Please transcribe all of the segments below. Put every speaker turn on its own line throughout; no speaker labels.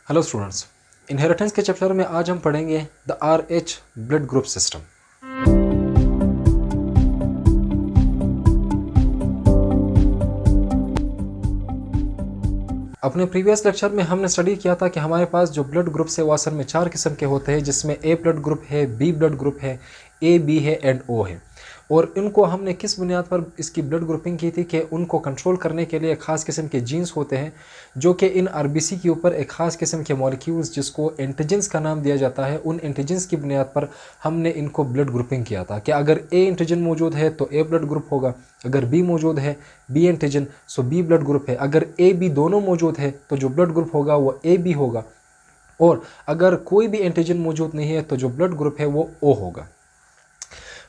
Hello students, inheritance के chapter में आज हम पढ़ेंगे the RH blood group system. अपने प्रीवियस लेक्चर में हमने स्टडी किया था कि हमारे पास जो ब्लड ग्रुप्स है वो असल में 4 किस्म के होते हैं, जिसमें ए ब्लड ग्रुप है, बी ब्लड ग्रुप है, ए बी है एंड ओ है। और इनको हमने किस बुनियाद पर इसकी ब्लड ग्रुपिंग की थी कि उनको कंट्रोल करने के लिए एक ख़ास किस्म के जीन्स होते हैं जो कि इन आरबीसी के ऊपर एक ख़ास किस्म के मॉलिक्यूल्स जिसको एंटीजेंस का नाम दिया जाता है, उन एंटीजेंस की बुनियाद पर हमने इनको ब्लड ग्रुपिंग किया था कि अगर ए एंटीजन मौजूद है तो ए ब्लड ग्रुप होगा, अगर बी मौजूद है बी एंटीजन सो बी ब्लड ग्रुप है, अगर ए बी दोनों मौजूद है तो जो ब्लड ग्रुप होगा वो ए बी होगा, और अगर कोई भी एंटीजन मौजूद नहीं है तो जो ब्लड ग्रुप है वो ओ होगा।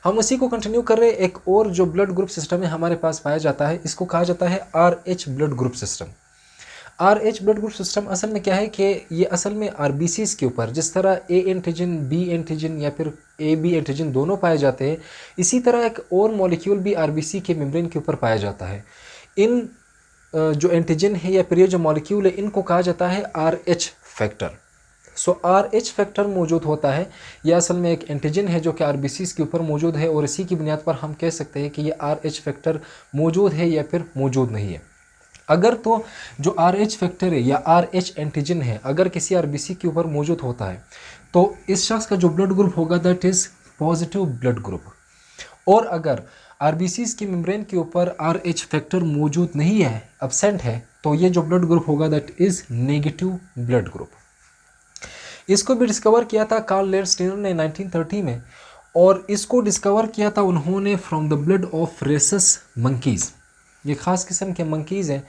हम उसी को कंटिन्यू कर रहे हैं। एक और जो ब्लड ग्रुप सिस्टम है हमारे पास पाया जाता है, इसको कहा जाता है RH blood group system. RH blood group system असल में क्या है कि ये असल में आरबीसीज के ऊपर जिस तरह ए एंटीजन बी एंटीजन या फिर ए बी एंटीजन दोनों पाए जाते हैं, इसी तरह एक और मॉलिक्यूल भी आरबीसी के मेम्ब्रेन के ऊपर पाया जाता है। इन जो एंटीजन है या फिर ये जो मॉलिक्यूल है इनको कहा जाता है RH फैक्टर। सो RH फैक्टर मौजूद होता है, यह असल में एक एंटीजन है जो कि आरबीसीज के ऊपर मौजूद है, और इसी की बुनियाद पर हम कह सकते हैं कि ये RH फैक्टर मौजूद है या फिर मौजूद नहीं है। अगर तो जो RH फैक्टर है या RH एंटीजन है अगर किसी आरबीसी के ऊपर मौजूद होता है तो इस शख्स का जो ब्लड ग्रुप होगा that is positive blood group, और अगर आरबीसीज की मेम्ब्रेन के ऊपर RH फैक्टर मौजूद नहीं है, एब्सेंट है, तो ये जो ब्लड ग्रुप होगा that is negative blood group. इसको भी डिस्कवर किया था कार्ल लेंडस्टीनर ने 1930 में, और इसको डिस्कवर किया था उन्होंने from the blood of rhesus monkeys. ये ख़ास किस्म के मंकीज़ हैं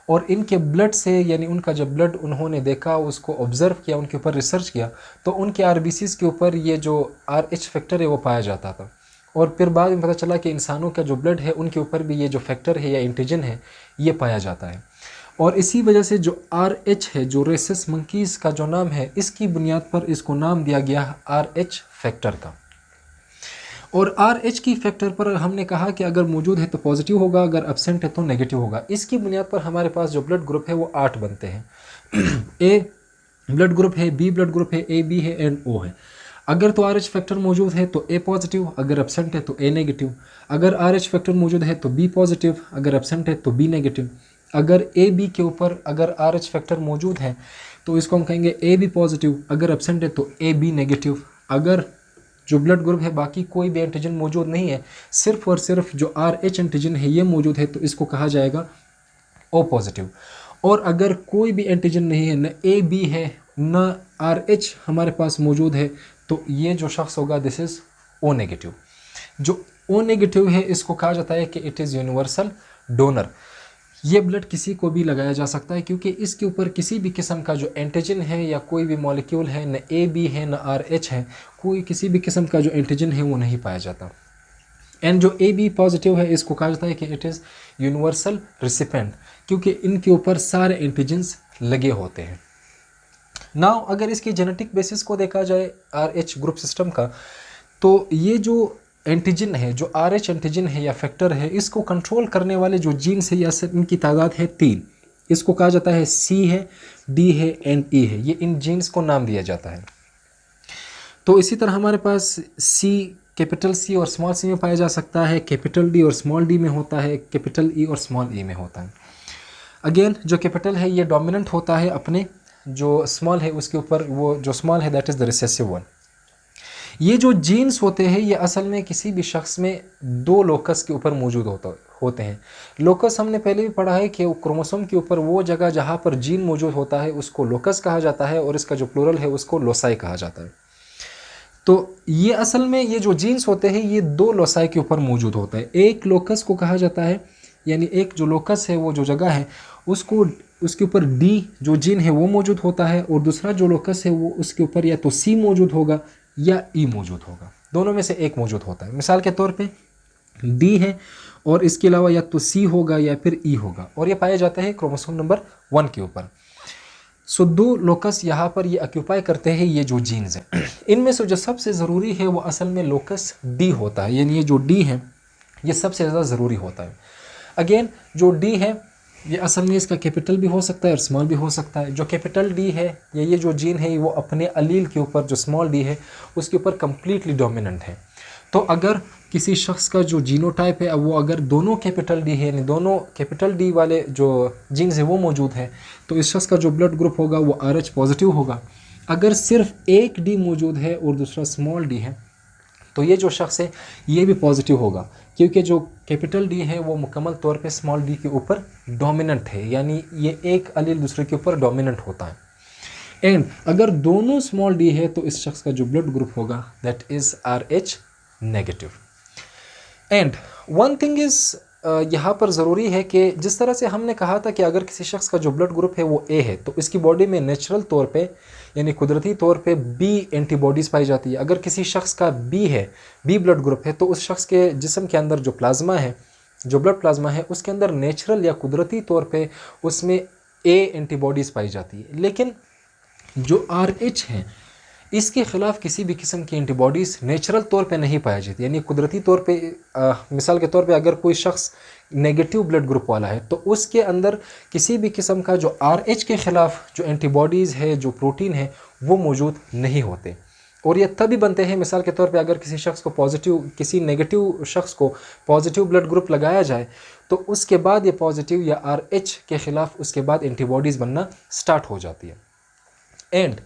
और इनके ब्लड से यानी उनका जब ब्लड उन्होंने देखा, उसको ऑब्ज़र्व किया, उनके ऊपर रिसर्च किया, तो उनके आरबीसीज के ऊपर ये जो RH फैक्टर है वो पाया जाता था। और फिर बाद में पता चला कि इंसानों का जो ब्लड है उनके ऊपर भी ये जो फैक्टर है या एंटीजन है ये पाया जाता है। और इसी वजह से जो RH है, जो रेसस मंकीज़ का जो नाम है, इसकी बुनियाद पर इसको नाम दिया गया RH फैक्टर का। और RH की फैक्टर पर हमने कहा कि अगर मौजूद है तो पॉजिटिव होगा, अगर एब्सेंट है तो नेगेटिव होगा। इसकी बुनियाद पर हमारे पास जो ब्लड ग्रुप है वो 8 बनते हैं। ए ब्लड ग्रुप है, बी ब्लड ग्रुप है, ए बी है एंड ओ है। अगर तो RH फैक्टर मौजूद है तो ए पॉजिटिव, अगर एब्सेंट है तो ए नेगेटिव। अगर RH फैक्टर मौजूद है तो बी पॉजिटिव, अगर एब्सेंट है तो बी नेगेटिव। अगर ए बी के ऊपर अगर RH फैक्टर मौजूद है तो इसको हम कहेंगे ए बी पॉजिटिव, अगर एब्सेंट है तो ए बी नेगेटिव। अगर जो ब्लड ग्रुप है बाकी कोई भी एंटीजन मौजूद नहीं है, सिर्फ और सिर्फ जो RH एंटीजन है ये मौजूद है, तो इसको कहा जाएगा ओ पॉजिटिव। और अगर कोई भी एंटीजन नहीं है, न ए बी है न RH हमारे पास मौजूद है, तो ये जो शख्स होगा दिस इज़ ओ नेगेटिव। जो ओ नेगेटिव है इसको कहा जाता है कि इट इज़ यूनिवर्सल डोनर। ये ब्लड किसी को भी लगाया जा सकता है क्योंकि इसके ऊपर किसी भी किस्म का जो एंटीजन है या कोई भी मॉलिक्यूल है, न ए बी है न RH है, कोई किसी भी किस्म का जो एंटीजन है वो नहीं पाया जाता। एंड जो ए बी पॉजिटिव है इसको कहा जाता है कि इट इज़ यूनिवर्सल रिसिपेंट, क्योंकि इनके ऊपर सारे एंटीजन्स लगे होते हैं। नाउ अगर इसकी जेनेटिक बेसिस को देखा जाए RH ग्रुप सिस्टम का, तो ये जो एंटीजन है, जो RH एंटीजन है या फैक्टर है, इसको कंट्रोल करने वाले जो जीन्स है या इनकी तादाद है 3। इसको कहा जाता है C है, D है एंड E है। ये इन जीन्स को नाम दिया जाता है। तो इसी तरह हमारे पास C कैपिटल C और स्मॉल c में पाया जा सकता है, कैपिटल D और स्मॉल d में होता है, कैपिटल E और स्मॉल e में होता है। अगेन जो कैपिटल है ये डोमिनेंट होता है अपने जो स्मॉल है उसके ऊपर, वो जो स्मॉल है that is the recessive one. ये जो जीन्स होते हैं ये असल में किसी भी शख्स में 2 लोकस के ऊपर मौजूद होते हैं। लोकस हमने पहले भी पढ़ा है कि क्रोमोसोम के ऊपर वो जगह जहाँ पर जीन मौजूद होता है उसको लोकस कहा जाता है, और इसका जो प्लूरल है उसको लोसाई कहा जाता है। तो ये असल में ये जो जीन्स होते हैं ये 2 लोसाई के ऊपर मौजूद होता है। एक लोकस को कहा जाता है, यानी एक जो लोकस है वो जो जगह है उसको, उसके ऊपर D जो जीन है वो मौजूद होता है, और दूसरा जो लोकस है वो उसके ऊपर या तो C मौजूद होगा या E मौजूद होगा, दोनों में से एक मौजूद होता है। मिसाल के तौर पे D है और इसके अलावा या तो C होगा या फिर E होगा, और ये पाए जाते हैं क्रोमोसोम नंबर 1 के ऊपर। सो 2 लोकस यहाँ पर ये ऑक्यूपाई करते हैं ये जो जीन्स हैं। इनमें से जो सबसे ज़रूरी है वो असल में लोकस D होता है, यानी ये जो D है ये सबसे ज़्यादा ज़रूरी होता है। अगेन जो D है ये असल में इसका कैपिटल भी हो सकता है और स्मॉल भी हो सकता है। जो कैपिटल डी है या ये जो जीन है वो अपने अलील के ऊपर, जो स्मॉल डी है उसके ऊपर कम्प्लीटली डोमिनेंट है। तो अगर किसी शख्स का जो जीनोटाइप है वो अगर दोनों कैपिटल डी है, यानी दोनों कैपिटल डी वाले जो जीन्स है वो मौजूद है, तो इस शख्स का जो ब्लड ग्रुप होगा वो RH पॉजिटिव होगा। अगर सिर्फ एक डी मौजूद है और दूसरा स्मॉल डी है तो ये जो शख्स है ये भी पॉजिटिव होगा, क्योंकि जो कैपिटल डी है वो मुकम्मल तौर पे स्मॉल डी के ऊपर डोमिनेंट है, यानी ये एक अलील दूसरे के ऊपर डोमिनेंट होता है। एंड अगर दोनों स्मॉल डी है तो इस शख्स का जो ब्लड ग्रुप होगा that is RH negative. And one thing is यहाँ पर ज़रूरी है कि जिस तरह से हमने कहा था कि अगर किसी शख्स का जो ब्लड ग्रुप है वो A है तो इसकी बॉडी में नेचुरल तौर पे यानी कुदरती तौर पे B एंटीबॉडीज़ पाई जाती है। अगर किसी शख्स का B है, B ब्लड ग्रुप है, तो उस शख्स के जिस्म के अंदर जो प्लाज्मा है, जो ब्लड प्लाज्मा है उसके अंदर नेचुरल या कुदरती तौर पे उसमें A एंटीबॉडीज़ पाई जाती है। लेकिन जो RH है इसके ख़िलाफ़ किसी भी किस्म की एंटीबॉडीज़ नेचुरल तौर पे नहीं पाई जाती, यानी कुदरती तौर पे मिसाल के तौर पे अगर कोई शख्स नेगेटिव ब्लड ग्रुप वाला है तो उसके अंदर किसी भी किस्म का जो RH के ख़िलाफ़ जो एंटीबॉडीज़ है, जो प्रोटीन है, वो मौजूद नहीं होते। और ये तभी बनते हैं, मिसाल के तौर पे अगर किसी शख्स को पॉजिटिव, किसी नेगेटिव शख्स को पॉजिटिव ब्लड ग्रुप लगाया जाए तो उसके बाद ये पॉजिटिव या RH के ख़िलाफ़ उसके बाद एंटीबॉडीज़ बनना स्टार्ट हो जाती है। एंड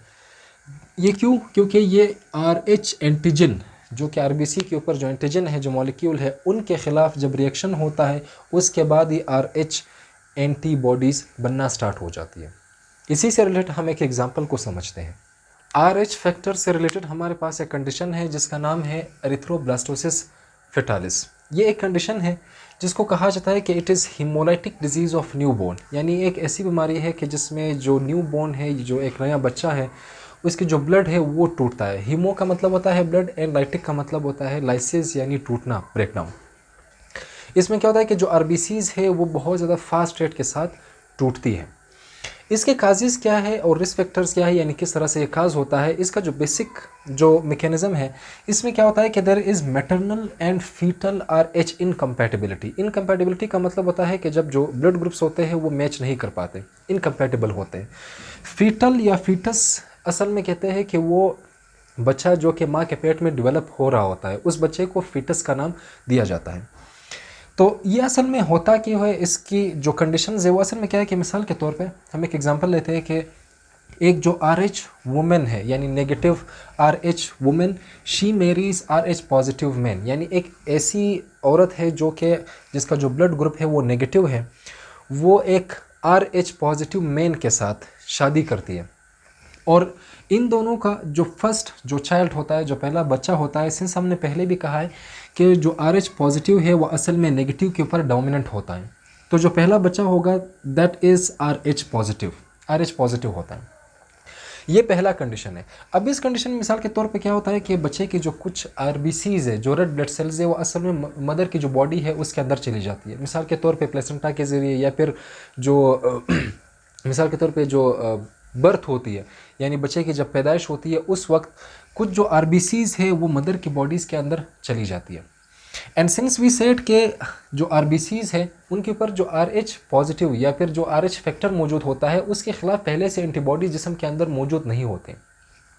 ये क्यों? क्योंकि ये RH एंटीजन जो कि RBC के ऊपर जो एंटीजन है, जो मॉलिक्यूल है, उनके ख़िलाफ़ जब रिएक्शन होता है उसके बाद ये RH एंटीबॉडीज़ बनना स्टार्ट हो जाती है। इसी से रिलेटेड हम एक एग्जांपल को समझते हैं। RH फैक्टर से रिलेटेड हमारे पास एक कंडीशन है जिसका नाम है एरिथ्रोब्लास्टोसिस फेटालिस। ये एक कंडीशन है जिसको कहा जाता है कि it is haemolytic disease of new born, यानी एक ऐसी बीमारी है कि जिसमें जो न्यू बोर्न है, जो एक नया बच्चा है, उसकी जो ब्लड है वो टूटता है। हीमो का मतलब होता है ब्लड एंड लाइटिक का मतलब होता है लाइसिस, यानी टूटना, ब्रेकडाउन। इसमें क्या होता है कि जो RBCs है वो बहुत ज़्यादा फास्ट रेट के साथ टूटती है। इसके काजेज़ क्या है और रिस्क फैक्टर्स क्या है, यानी किस तरह से ये काज होता है, इसका जो बेसिक जो मैकेनिज़्म है इसमें क्या होता है कि there is maternal and foetal RH incompatibility. Incompatibility का मतलब होता है कि जब जो ब्लड ग्रुप्स होते हैं वो मैच नहीं कर पाते, इनकम्पैटिबल होते हैं। फीटल या फीटस असल में कहते हैं कि वो बच्चा जो कि माँ के पेट में डेवलप हो रहा होता है, उस बच्चे को फीटस का नाम दिया जाता है। तो ये असल में होता क्यों है, इसकी जो कंडीशंस है वो असल में क्या है कि मिसाल के तौर पे हम एक एग्जांपल लेते हैं कि एक जो RH वुमेन है, यानी negative RH women, she marries RH positive man, यानी एक ऐसी औरत है जो कि जिसका जो ब्लड ग्रुप है वो नेगेटिव है, वो एक RH पॉजिटिव मैन के साथ शादी करती है। और इन दोनों का जो फर्स्ट जो चाइल्ड होता है, जो पहला बच्चा होता है, सिंस हमने पहले भी कहा है कि जो RH पॉजिटिव है वो असल में नेगेटिव के ऊपर डोमिनेंट होता है, तो जो पहला बच्चा होगा दैट इज़ RH पॉजिटिव होता है। ये पहला कंडीशन है। अब इस कंडीशन में मिसाल के तौर पे क्या होता है कि बच्चे की जो कुछ RBCs है, जो रेड ब्लड सेल्स है, वो असल में मदर की जो बॉडी है उसके अंदर चली जाती है, मिसाल के तौर पे प्लेसेंटा के ज़रिए, या फिर जो मिसाल के तौर पे जो बर्थ होती है, यानी बच्चे की जब पैदाइश होती है उस वक्त कुछ जो RBCs है वो मदर की बॉडीज़ के अंदर चली जाती है। एंड सिंस वी सेड के जो RBCs है उनके ऊपर जो RH पॉजिटिव या फिर जो RH फैक्टर मौजूद होता है उसके ख़िलाफ़ पहले से एंटीबॉडी जिस्म के अंदर मौजूद नहीं होते,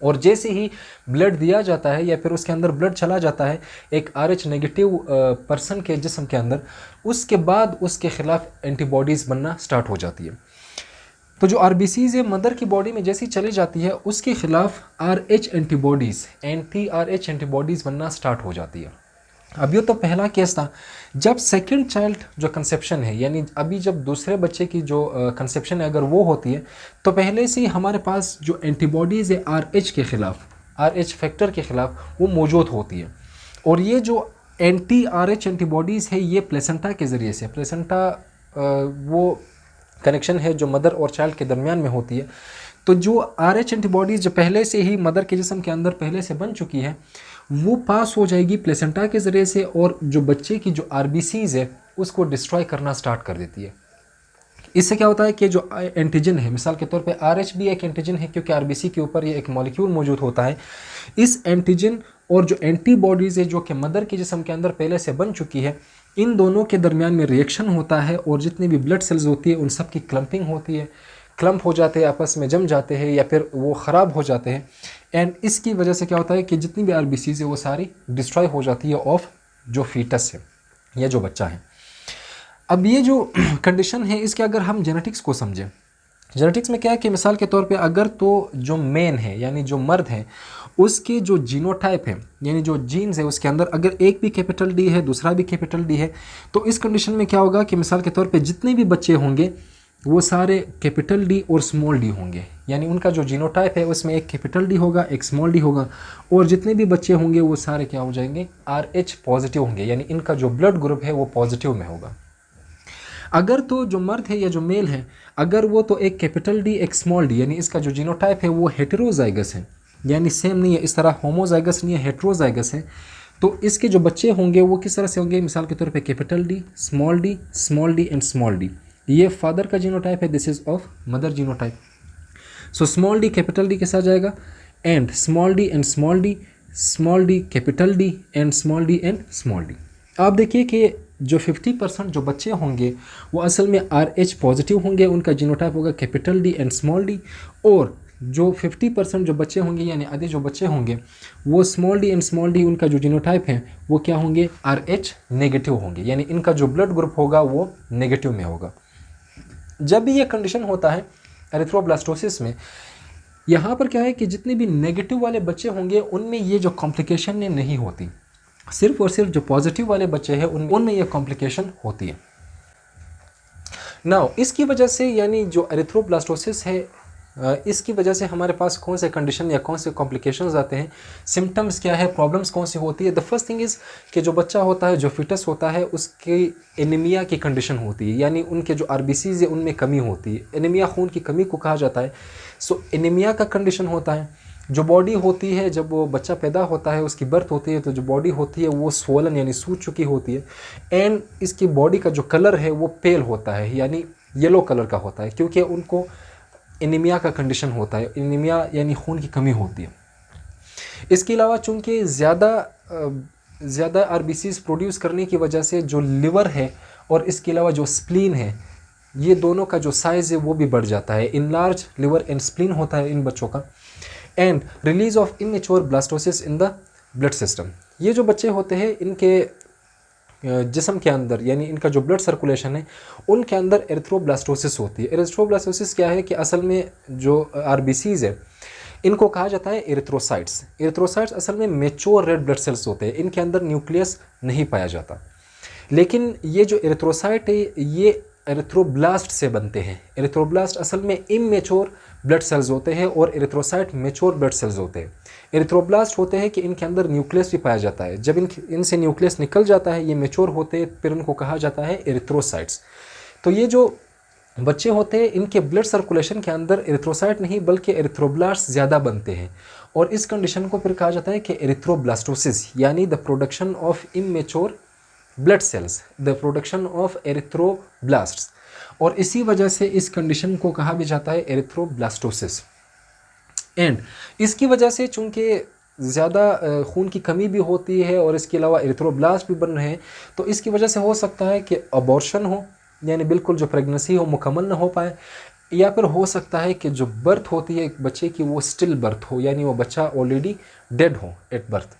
और जैसे ही ब्लड दिया जाता है या फिर उसके अंदर ब्लड चला जाता है एक RH नेगेटिव पर्सन के जिस्म के अंदर, उसके बाद उसके ख़िलाफ़ एंटीबॉडीज़ बनना स्टार्ट हो जाती है। तो जो RBCs है मदर की बॉडी में जैसी चली जाती है उसके ख़िलाफ़ RH antibodies, anti RH antibodies बनना स्टार्ट हो जाती है। अब ये तो पहला केस था। जब सेकंड चाइल्ड जो कंसेप्शन है, यानी अभी जब दूसरे बच्चे की जो कंसेप्शन है अगर वो होती है, तो पहले से ही हमारे पास जो एंटीबॉडीज़ है RH के ख़िलाफ़, RH फैक्टर के ख़िलाफ़ वो मौजूद होती है। और ये जो एंटी RH एंटीबॉडीज़ है ये प्लेसेंटा के ज़रिए से, प्लेसेंटा वो कनेक्शन है जो मदर और चाइल्ड के दरमियान में होती है, तो जो RH एंटीबॉडीज़ जो पहले से ही मदर के जिस्म के अंदर पहले से बन चुकी है वो पास हो जाएगी प्लेसेंटा के ज़रिए से, और जो बच्चे की जो RBCs है उसको डिस्ट्रॉय करना स्टार्ट कर देती है। इससे क्या होता है कि जो एंटीजन है, मिसाल के तौर पे RH भी एक एंटीजन है क्योंकि RBC के ऊपर ये एक मॉलिक्यूल मौजूद होता है। इस एंटीजन और जो एंटीबॉडीज़ है जो कि मदर के जिस्म के अंदर पहले से बन चुकी है, इन दोनों के दरमियान में रिएक्शन होता है और जितनी भी ब्लड सेल्स होती है उन सब की क्लम्पिंग होती है, क्लम्प हो जाते हैं, आपस में जम जाते हैं या फिर वो ख़राब हो जाते हैं। एंड इसकी वजह से क्या होता है कि जितनी भी आरबीसीज है वो सारी डिस्ट्रॉय हो जाती है ऑफ जो फीटस है या जो बच्चा है। अब ये जो कंडीशन है इसके अगर हम जेनेटिक्स को समझें, जेनेटिक्स में क्या है कि मिसाल के तौर पे अगर तो जो मेन है यानी जो मर्द है उसके जो जीनोटाइप है यानी जो जीन्स है उसके अंदर अगर एक भी कैपिटल डी है दूसरा भी कैपिटल डी है, तो इस कंडीशन में क्या होगा कि मिसाल के तौर पे जितने भी बच्चे होंगे वो सारे कैपिटल डी और स्मॉल डी होंगे, यानी उनका जो जीनोटाइप है उसमें एक कैपिटल डी होगा एक स्मॉल डी होगा, और जितने भी बच्चे होंगे वो सारे क्या हो जाएंगे RH पॉजिटिव होंगे, यानी इनका जो ब्लड ग्रुप है वो पॉजिटिव में होगा। अगर तो जो मर्द है या जो मेल है अगर वो तो एक कैपिटल डी एक स्मॉल डी यानी इसका जो जीनोटाइप है वो हेटेरोजाइगस है, यानी सेम नहीं है, इस तरह होमोजाइगस नहीं है, हेटेरोजाइगस है, तो इसके जो बच्चे होंगे वो किस तरह से होंगे, मिसाल के तौर पे capital D small D and small D. ये फादर का जीनोटाइप है, this is of mother genotype. So small D capital D के साथ जाएगा and small D and small D capital D and small D. आप देखिए कि जो 50% जो बच्चे होंगे वो असल में RH पॉजिटिव होंगे, उनका जीनोटाइप होगा capital D and small D, और जो 50% जो बच्चे होंगे यानी आधे जो बच्चे होंगे वो small D and small D उनका जो जीनोटाइप है वो क्या होंगे RH नेगेटिव होंगे, यानी इनका जो ब्लड ग्रुप होगा वो नेगेटिव में होगा। जब भी ये कंडीशन होता है एरिथ्रोब्लास्टोसिस में, यहाँ पर क्या है कि जितने भी नेगेटिव वाले बच्चे होंगे उनमें ये जो कॉम्प्लिकेशन नहीं होती, सिर्फ और सिर्फ जो पॉजिटिव वाले बच्चे हैं उनमें ये कॉम्प्लिकेशन होती है। नाउ इसकी वजह से यानी जो एरिथ्रोब्लास्टोसिस है इसकी वजह से हमारे पास कौन से कंडीशन या कौन से कॉम्प्लिकेशंस आते हैं, सिम्टम्स क्या है, प्रॉब्लम्स कौन सी होती है। द फर्स्ट थिंग इज़ कि जो बच्चा होता है जो फिटस होता है उसकी एनीमिया की कंडीशन होती है, यानी उनके जो आरबीसीज है उनमें कमी होती है, एनीमिया खून की कमी को कहा जाता है। सो एनीमिया का कंडीशन होता है। जो बॉडी होती है जब वो बच्चा पैदा होता है उसकी बर्थ होती है तो जो बॉडी होती है वो स्वोलन यानी सूज चुकी होती है, एंड इसकी बॉडी का जो कलर है वो पेल होता है यानी येलो कलर का होता है, क्योंकि उनको एनीमिया का कंडीशन होता है, एनीमिया यानी खून की कमी होती है। इसके अलावा चूँकि ज़्यादा आरबीसीज प्रोड्यूस करने की वजह से जो लिवर है और इसके अलावा जो स्प्लीन है ये दोनों का जो साइज़ है वो भी बढ़ जाता है, इनलार्ज लिवर एंड स्प्लीन होता है इन बच्चों का, and release of immature blastocyst in the blood system. ये जो बच्चे होते हैं इनके जिस्म के अंदर यानी इनका जो ब्लड सर्कुलेशन है उनके अंदर एरिथ्रोब्लास्टोसिस होती है। एरिथ्रोब्लास्टोसिस क्या है कि असल में जो आरबीसीज है इनको कहा जाता है एरिथ्रोसाइट्स। एरिथ्रोसाइट्स असल में मेच्योर रेड ब्लड सेल्स होते हैं, इनके अंदर न्यूक्लियस नहीं पाया जाता, लेकिन ये जो एरिथ्रोसाइट है ये एरिथ्रोब्लास्ट से बनते हैं। एरिथ्रोब्लास्ट असल में इमेच्योर ब्लड सेल्स होते हैं और एरिथ्रोसाइट मेच्योर ब्लड सेल्स होते हैं। एरिथ्रोब्लास्ट होते हैं कि इनके अंदर न्यूक्लियस भी पाया जाता है, जब इनसे न्यूक्लियस निकल जाता है ये मेच्योर होते हैं फिर उनको कहा जाता है एरिथ्रोसाइट्स। तो ये जो बच्चे होते हैं इनके ब्लड सर्कुलेशन के अंदर एरिथ्रोसाइट नहीं बल्कि एरिथ्रोब्लास्ट ज़्यादा बनते हैं, और इस कंडीशन को फिर कहा जाता है कि एरिथ्रोब्लास्टोसिस यानी the production of immature blood cells, the production of erythroblasts, और इसी वजह से इस कंडीशन को कहा भी जाता है एरिथ्रोब्लास्टोसिस। एंड इसकी वजह से चूँकि ज़्यादा खून की कमी भी होती है और इसके अलावा एरिथ्रोब्लास्ट भी बन रहे हैं, तो इसकी वजह से हो सकता है कि अबॉर्शन हो यानी बिल्कुल जो प्रेगनेंसी हो मुकम्मल ना हो पाए, या फिर हो सकता है कि जो बर्थ होती है एक बच्चे की वो स्टिल बर्थ हो यानी वो बच्चा ऑलरेडी डेड हो एट बर्थ।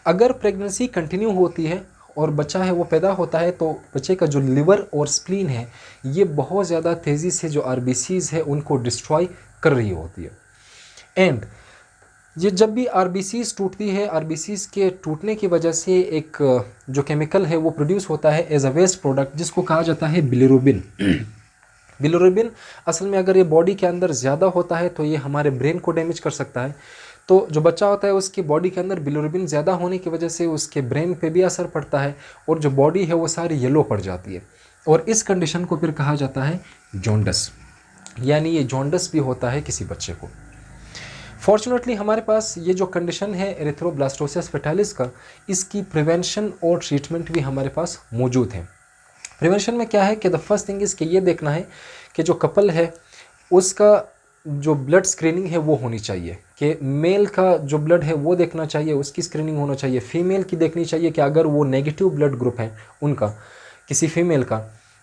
अगर प्रेगनेंसी कंटिन्यू होती है और बच्चा है वो पैदा होता है तो बच्चे का जो लिवर और स्प्लीन है ये बहुत ज़्यादा तेज़ी से जो आरबीसीज है उनको डिस्ट्रॉय कर रही होती है। एंड ये जब भी आरबीसीज टूटती है, आरबीसीज के टूटने की वजह से एक जो केमिकल है वो प्रोड्यूस होता है एज अ वेस्ट प्रोडक्ट जिसको कहा जाता है बिलिरुबिन। बिलिरुबिन असल में अगर ये बॉडी के अंदर ज़्यादा होता है तो ये हमारे ब्रेन को डैमेज कर सकता है। तो जो बच्चा होता है उसकी बॉडी के अंदर बिलिरुबिन ज़्यादा होने की वजह से उसके ब्रेन पे भी असर पड़ता है और जो बॉडी है वो सारी येलो पड़ जाती है, और इस कंडीशन को फिर कहा जाता है जॉन्डस, यानी ये जॉन्डस भी होता है किसी बच्चे को। फॉर्चुनेटली हमारे पास ये जो कंडीशन है एरिथ्रोब्लास्टोसिस फेटालिस का, इसकी प्रिवेंशन और ट्रीटमेंट भी हमारे पास मौजूद है। प्रिवेंशन में क्या है कि द फर्स्ट थिंग इज़ कि ये देखना है कि जो कपल है उसका जो ब्लड स्क्रीनिंग है वो होनी चाहिए कि मेल का जो ब्लड है वो देखना चाहिए, उसकी स्क्रीनिंग होना चाहिए। फीमेल की देखनी चाहिए कि अगर वो नेगेटिव ब्लड ग्रुप है उनका, किसी फीमेल का,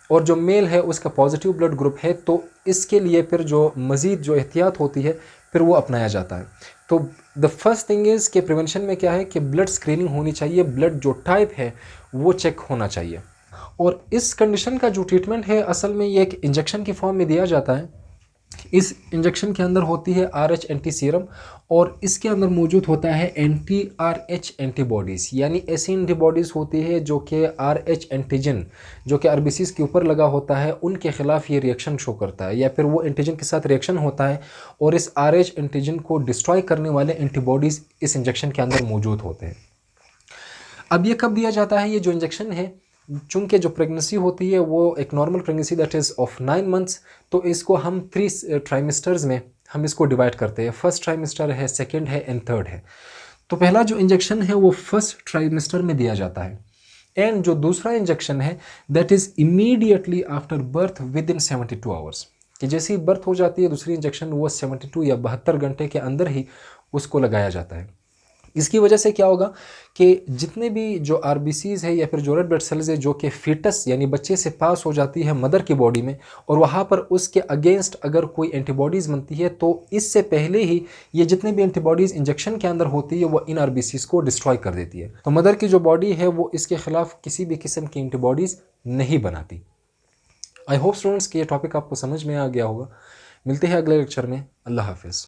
और जो मेल है उसका पॉजिटिव ब्लड ग्रुप है, तो इसके लिए फिर जो मज़ीद जो एहतियात होती है फिर वो अपनाया जाता है। तो द फर्स्ट थिंग इज़ कि प्रिवेंशन में क्या है कि ब्लड स्क्रीनिंग होनी चाहिए, ब्लड जो टाइप है वो चेक होना चाहिए। और इस कंडीशन का जो ट्रीटमेंट है असल में ये एक इंजेक्शन की फॉर्म में दिया जाता है। इस इंजेक्शन के अंदर होती है RH एंटी सीरम, और इसके अंदर मौजूद होता है एंटी RH एंटीबॉडीज़, यानी ऐसी एंटीबॉडीज़ होती है जो कि RH एंटीजन जो कि RBCs के ऊपर लगा होता है उनके ख़िलाफ़ ये रिएक्शन शो करता है, या फिर वो एंटीजन के साथ रिएक्शन होता है और इस RH एंटीजन को डिस्ट्रॉय करने वाले एंटीबॉडीज़ इस इंजेक्शन के अंदर मौजूद होते हैं। अब ये कब दिया जाता है? ये जो इंजेक्शन है, चूँकि जो प्रेगनेंसी होती है वो एक normal pregnancy that is of 9 months, तो इसको हम 3 ट्राइमेस्टर्स में हम इसको डिवाइड करते हैं। फर्स्ट ट्राइमेस्टर है, सेकंड है एंड थर्ड है। तो पहला जो इंजेक्शन है वो फर्स्ट ट्राइमेस्टर में दिया जाता है, एंड जो दूसरा इंजेक्शन है that is immediately after birth with in 72 hours, कि जैसे ही बर्थ हो जाती है दूसरी इंजेक्शन वो 72 या 72 घंटे के अंदर ही उसको लगाया जाता है। इसकी वजह से क्या होगा कि जितने भी जो RBCs है या फिर जो रेड ब्लड सेल्स है जो कि फीटस यानी बच्चे से पास हो जाती है मदर की बॉडी में, और वहाँ पर उसके अगेंस्ट अगर कोई एंटीबॉडीज़ बनती है तो इससे पहले ही ये जितने भी एंटीबॉडीज़ इंजेक्शन के अंदर होती है वो इन RBCs को डिस्ट्रॉय कर देती है। तो मदर की जो बॉडी है वो इसके ख़िलाफ़ किसी भी किस्म की एंटीबॉडीज़ नहीं बनाती। आई होप स्टूडेंट्स कि ये टॉपिक आपको समझ में आ गया होगा। मिलते हैं अगले लेक्चर में। अल्लाह हाफिज़।